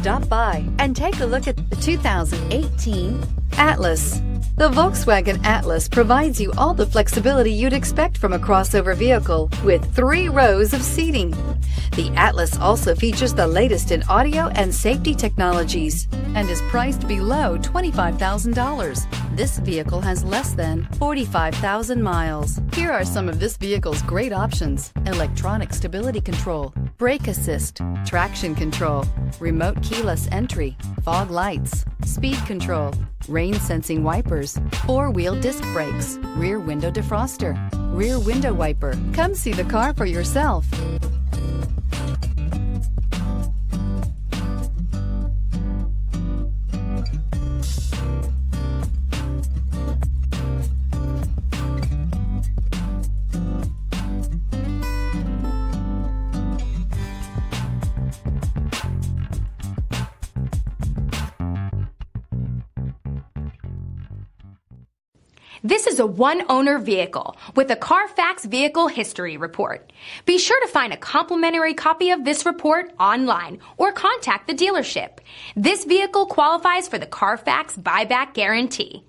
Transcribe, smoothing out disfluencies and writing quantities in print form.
Stop by and take a look at the 2018 Atlas. The Volkswagen Atlas provides you all the flexibility you'd expect from a crossover vehicle with 3 rows of seating. The Atlas also features the latest in audio and safety technologies and is priced below $25,000. This vehicle has less than 45,000 miles. Here are some of this vehicle's great options: electronic stability control, brake assist, traction control, remote keyless entry, fog lights, speed control, rain sensing wipers, 4-wheel disc brakes, rear window defroster, rear window wiper. Come see the car for yourself. This is a one-owner vehicle with a CARFAX Vehicle History Report. Be sure to find a complimentary copy of this report online or contact the dealership. This vehicle qualifies for the CARFAX Buyback Guarantee.